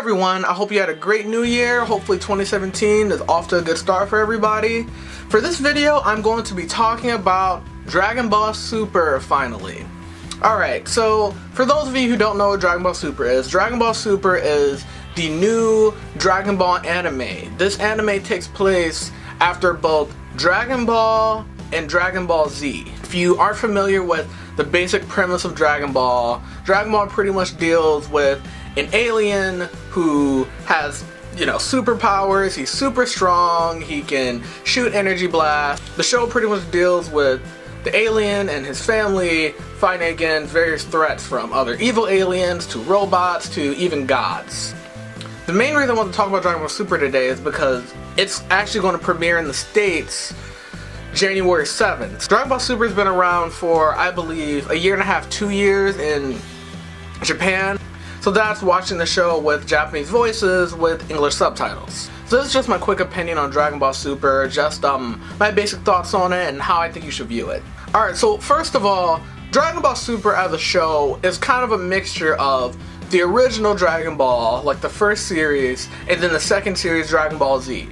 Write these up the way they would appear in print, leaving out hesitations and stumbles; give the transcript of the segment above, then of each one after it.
everyone, I hope you had a great new year. Hopefully 2017 is off to a good start for everybody. For this video, I'm going to be talking about Dragon Ball Super finally. Alright, so for those of you who don't know what Dragon Ball Super is the new Dragon Ball anime. This anime takes place after both Dragon Ball and Dragon Ball Z. If you aren't familiar with the basic premise of Dragon Ball pretty much deals with an alien who has, superpowers. He's super strong, he can shoot energy blasts. The show pretty much deals with the alien and his family fighting against various threats, from other evil aliens to robots to even gods. The main reason I want to talk about Dragon Ball Super today is because it's actually going to premiere in the States January 7th. Dragon Ball Super has been around for, I believe, a year and a half, 2 years in Japan. So that's watching the show with Japanese voices with English subtitles. So this is just my quick opinion on Dragon Ball Super, just my basic thoughts on it and how I think you should view it. Alright, so first of all, Dragon Ball Super as a show is kind of a mixture of the original Dragon Ball, like the first series, and then the second series, Dragon Ball Z.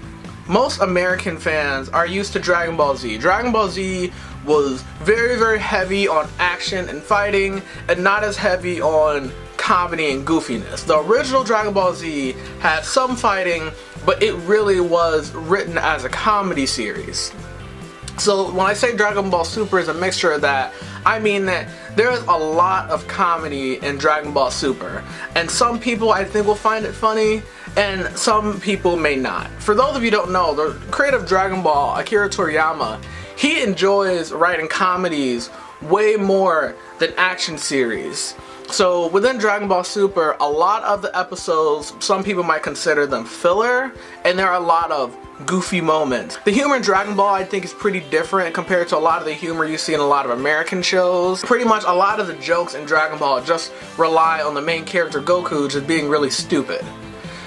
Most American fans are used to Dragon Ball Z. Dragon Ball Z was very, very heavy on action and fighting, and not as heavy on comedy and goofiness. The original Dragon Ball Z had some fighting, but it really was written as a comedy series. So when I say Dragon Ball Super is a mixture of that, I mean that there's a lot of comedy in Dragon Ball Super, and some people I think will find it funny, and some people may not. For those of you who don't know, the creator of Dragon Ball, Akira Toriyama, he enjoys writing comedies way more than action series. So within Dragon Ball Super, a lot of the episodes, some people might consider them filler, and there are a lot of goofy moments. The humor in Dragon Ball I think is pretty different compared to a lot of the humor you see in a lot of American shows. Pretty much a lot of the jokes in Dragon Ball just rely on the main character Goku just being really stupid.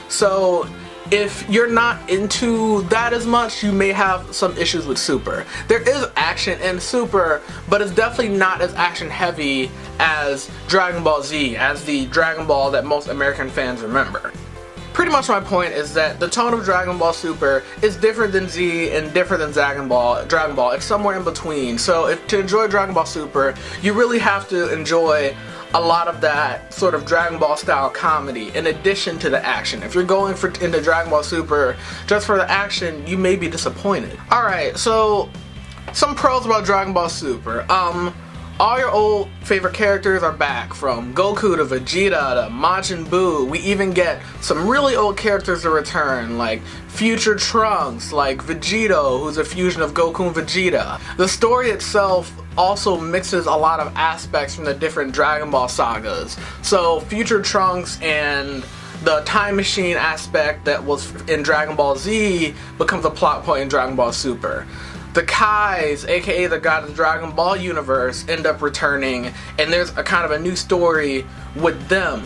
So if you're not into that as much, you may have some issues with Super. There is action in Super, but it's definitely not as action heavy as Dragon Ball Z, as the Dragon Ball that most American fans remember. Pretty much my point is that the tone of Dragon Ball Super is different than Z and different than Dragon Ball. It's somewhere in between. So to enjoy Dragon Ball Super, you really have to enjoy a lot of that sort of Dragon Ball style comedy in addition to the action. If you're going into Dragon Ball Super just for the action, you may be disappointed. Alright, so some pros about Dragon Ball Super. All your old favorite characters are back, from Goku to Vegeta to Majin Buu. We even get some really old characters to return, like future Trunks, like Vegito, who's a fusion of Goku and Vegeta. The story itself also mixes a lot of aspects from the different Dragon Ball sagas. So future Trunks and the time machine aspect that was in Dragon Ball Z becomes a plot point in Dragon Ball Super. The Kais, aka the god of the Dragon Ball universe, end up returning, and there's a kind of a new story with them.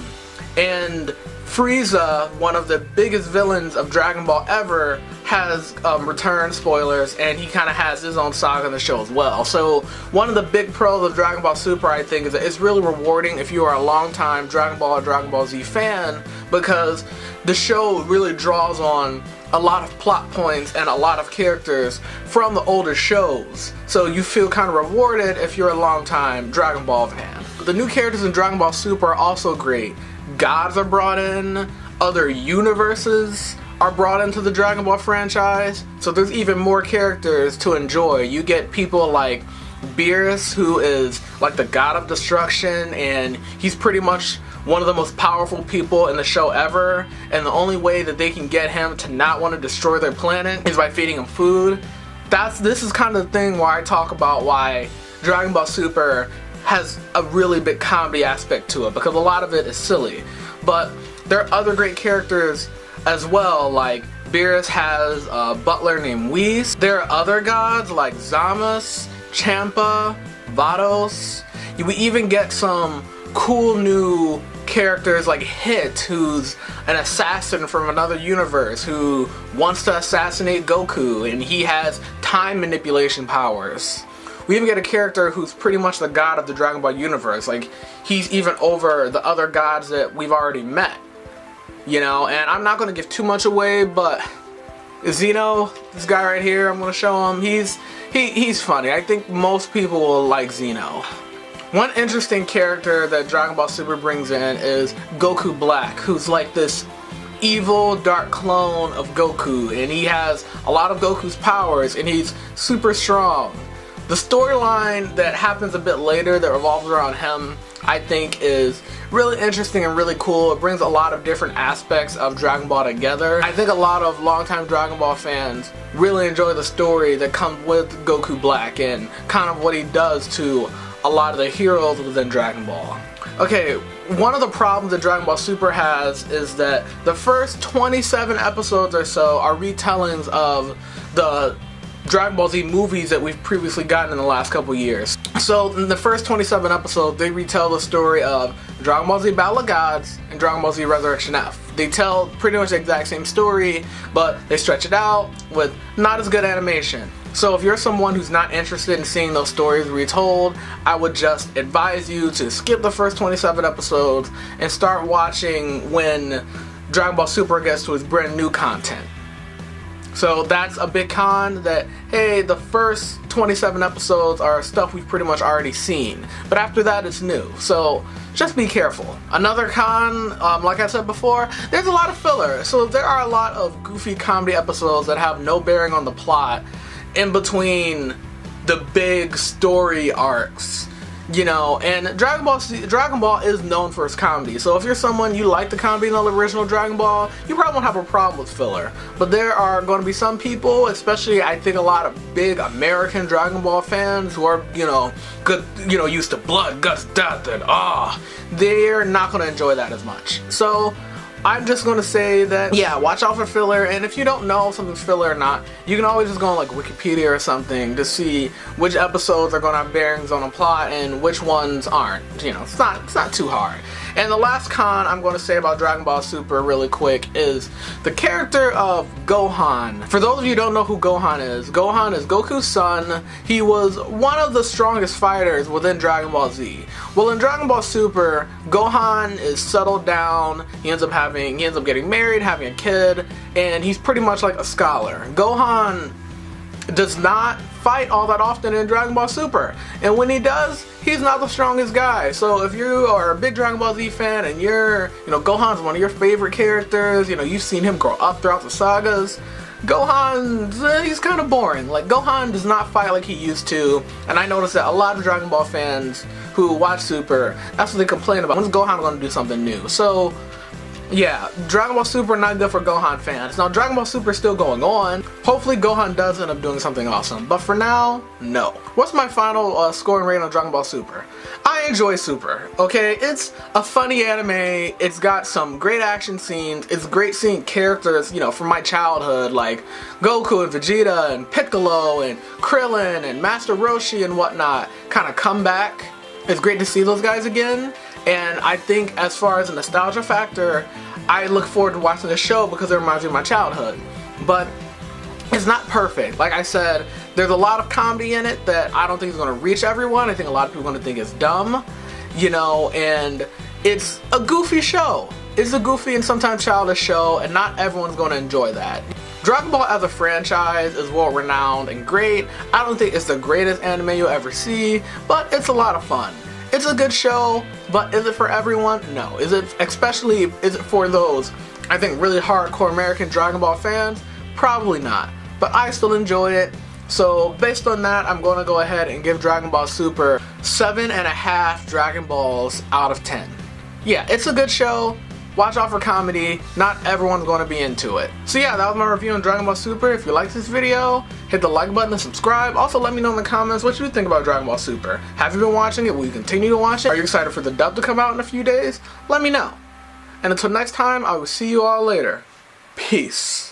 And Frieza, one of the biggest villains of Dragon Ball ever, has returned, spoilers, and he kind of has his own saga in the show as well. So one of the big pros of Dragon Ball Super, I think, is that it's really rewarding if you are a long-time Dragon Ball or Dragon Ball Z fan, because the show really draws on a lot of plot points and a lot of characters from the older shows. So you feel kind of rewarded if you're a long-time Dragon Ball fan. The new characters in Dragon Ball Super are also great. Gods are brought in, other universes are brought into the Dragon Ball franchise, so there's even more characters to enjoy. You get people like Beerus, who is like the god of destruction, and he's pretty much one of the most powerful people in the show ever, and the only way that they can get him to not want to destroy their planet is by feeding him food. This is kind of the thing where I talk about why Dragon Ball Super has a really big comedy aspect to it, because a lot of it is silly. But there are other great characters as well, like Beerus has a butler named Whis. There are other gods like Zamasu, Champa, Vados. We even get some cool new characters like Hit, who's an assassin from another universe who wants to assassinate Goku, and he has time manipulation powers. We even get a character who's pretty much the god of the Dragon Ball universe. Like, he's even over the other gods that we've already met. you know, and I'm not going to give too much away, but Zeno, this guy right here, I'm going to show him, he's funny. I think most people will like Zeno. One interesting character that Dragon Ball Super brings in is Goku Black, who's like this evil dark clone of Goku, and he has a lot of Goku's powers, and he's super strong. The storyline that happens a bit later that revolves around him, I think, is really interesting and really cool. It brings a lot of different aspects of Dragon Ball together. I think a lot of longtime Dragon Ball fans really enjoy the story that comes with Goku Black and kind of what he does to a lot of the heroes within Dragon Ball. Okay, one of the problems that Dragon Ball Super has is that the first 27 episodes or so are retellings of the Dragon Ball Z movies that we've previously gotten in the last couple years. So in the first 27 episodes, they retell the story of Dragon Ball Z Battle of Gods and Dragon Ball Z Resurrection F. They tell pretty much the exact same story, but they stretch it out with not as good animation. So if you're someone who's not interested in seeing those stories retold, I would just advise you to skip the first 27 episodes and start watching when Dragon Ball Super gets to its brand new content. So that's a big con, that, hey, the first 27 episodes are stuff we've pretty much already seen, but after that it's new, so just be careful. Another con, like I said before, there's a lot of filler, so there are a lot of goofy comedy episodes that have no bearing on the plot in between the big story arcs. You know, and Dragon Ball is known for its comedy, so if you're someone you like the comedy in the original Dragon Ball, you probably won't have a problem with filler. But there are going to be some people, especially I think a lot of big American Dragon Ball fans who are, you know, good, you know, used to blood, guts, death, and they're not going to enjoy that as much. So I'm just going to say that, yeah, watch out for filler, and if you don't know if something's filler or not, you can always just go on like Wikipedia or something to see which episodes are going to have bearings on a plot and which ones aren't. You know, it's not too hard. And the last con I'm going to say about Dragon Ball Super really quick is the character of Gohan. For those of you who don't know who Gohan is Goku's son. He was one of the strongest fighters within Dragon Ball Z. Well, in Dragon Ball Super, Gohan is settled down, he ends up getting married, having a kid, and he's pretty much like a scholar. Gohan does not fight all that often in Dragon Ball Super, and when he does, he's not the strongest guy. So if you are a big Dragon Ball Z fan and Gohan's one of your favorite characters, you know, you've seen him grow up throughout the sagas, he's kind of boring. Like, Gohan does not fight like he used to, and I noticed that a lot of Dragon Ball fans who watch Super, that's what they complain about. When's Gohan going to do something new? So yeah, Dragon Ball Super not good for Gohan fans. Now, Dragon Ball Super is still going on. Hopefully Gohan does end up doing something awesome, but for now, no. What's my final scoring rating on Dragon Ball Super? I enjoy Super, okay? It's a funny anime, it's got some great action scenes, it's great seeing characters, you know, from my childhood, like Goku and Vegeta and Piccolo and Krillin and Master Roshi and whatnot, kind of come back. It's great to see those guys again. And I think as far as a nostalgia factor, I look forward to watching the show because it reminds me of my childhood. But it's not perfect. Like I said, there's a lot of comedy in it that I don't think is going to reach everyone. I think a lot of people are going to think it's dumb, you know, and it's a goofy show. It's a goofy and sometimes childish show, and not everyone's going to enjoy that. Dragon Ball as a franchise is well renowned and great. I don't think it's the greatest anime you'll ever see, but it's a lot of fun. It's a good show, but is it for everyone? No. Is it for those, I think, really hardcore American Dragon Ball fans? Probably not. But I still enjoy it. So based on that, I'm going to go ahead and give Dragon Ball Super 7.5 Dragon Balls out of 10. Yeah, it's a good show. Watch out for comedy. Not everyone's going to be into it. So yeah, that was my review on Dragon Ball Super. If you liked this video, hit the like button and subscribe. Also, let me know in the comments what you think about Dragon Ball Super. Have you been watching it? Will you continue to watch it? Are you excited for the dub to come out in a few days? Let me know. And until next time, I will see you all later. Peace.